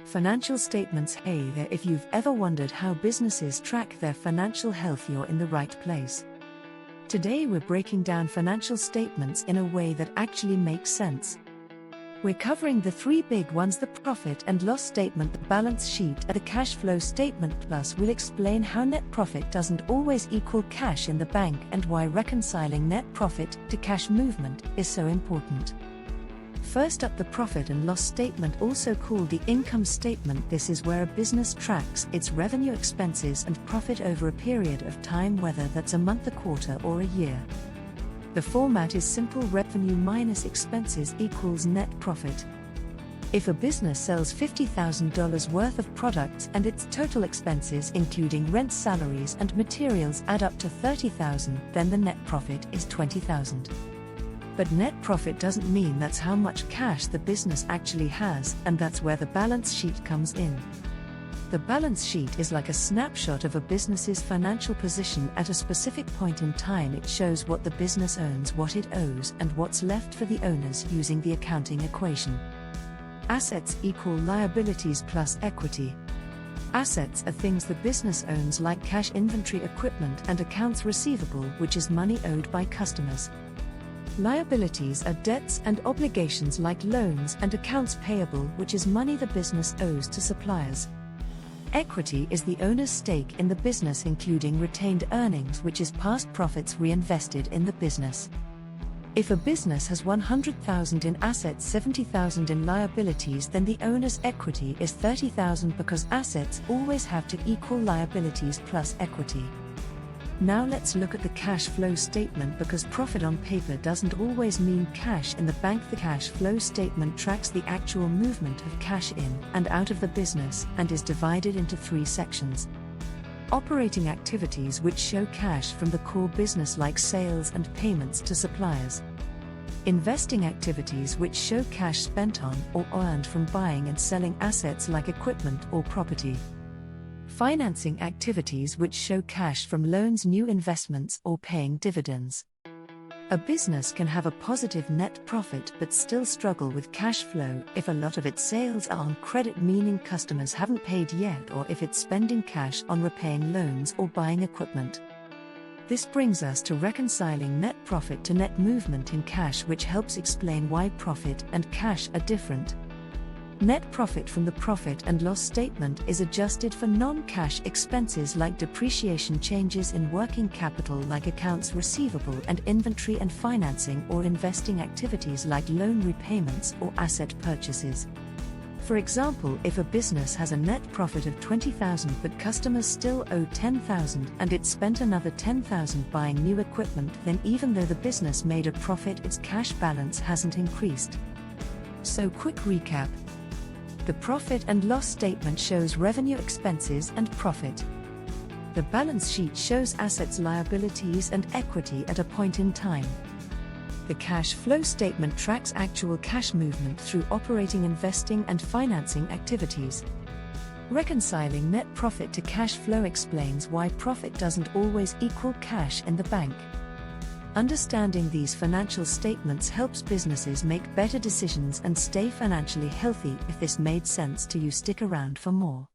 Financial statements. Hey there, if you've ever wondered how businesses track their financial health, you're in the right place. Today we're breaking down financial statements in a way that actually makes sense. We're covering the three big ones: the profit and loss statement, the balance sheet, and the cash flow statement. Plus, we'll explain how net profit doesn't always equal cash in the bank and why reconciling net profit to cash movement is so important. First up, the profit and loss statement, also called the income statement. This is where a business tracks its revenue, expenses, and profit over a period of time, whether that's a month, a quarter, or a year. The format is simple: revenue minus expenses equals net profit. If a business sells $50,000 worth of products and its total expenses, including rent, salaries, and materials, add up to $30,000, then the net profit is $20,000. But net profit doesn't mean that's how much cash the business actually has, and that's where the balance sheet comes in. The balance sheet is like a snapshot of a business's financial position at a specific point in time. It shows what the business owns, what it owes, and what's left for the owners using the accounting equation. Assets equal liabilities plus equity. Assets are things the business owns, like cash, inventory, equipment, and accounts receivable, which is money owed by customers. Liabilities are debts and obligations like loans and accounts payable, which is money the business owes to suppliers. Equity is the owner's stake in the business, including retained earnings, which is past profits reinvested in the business. If a business has $100,000 in assets, $70,000 in liabilities, then the owner's equity is $30,000, because assets always have to equal liabilities plus equity. Now let's look at the cash flow statement, because profit on paper doesn't always mean cash in the bank. The cash flow statement tracks the actual movement of cash in and out of the business and is divided into three sections. Operating activities, which show cash from the core business like sales and payments to suppliers. Investing activities, which show cash spent on or earned from buying and selling assets like equipment or property. Financing activities, which show cash from loans, new investments, or paying dividends. A business can have a positive net profit but still struggle with cash flow if a lot of its sales are on credit, meaning customers haven't paid yet, or if it's spending cash on repaying loans or buying equipment. This brings us to reconciling net profit to net movement in cash, which helps explain why profit and cash are different. Net profit from the profit and loss statement is adjusted for non-cash expenses like depreciation, changes in working capital like accounts receivable and inventory, and financing or investing activities like loan repayments or asset purchases. For example, if a business has a net profit of $20,000 but customers still owe $10,000 and it spent another $10,000 buying new equipment, then even though the business made a profit, its cash balance hasn't increased. So, quick recap. The profit and loss statement shows revenue, expenses, and profit. The balance sheet shows assets, liabilities, and equity at a point in time. The cash flow statement tracks actual cash movement through operating, investing, and financing activities. Reconciling net profit to cash flow explains why profit doesn't always equal cash in the bank. Understanding these financial statements helps businesses make better decisions and stay financially healthy. If this made sense to you, stick around for more.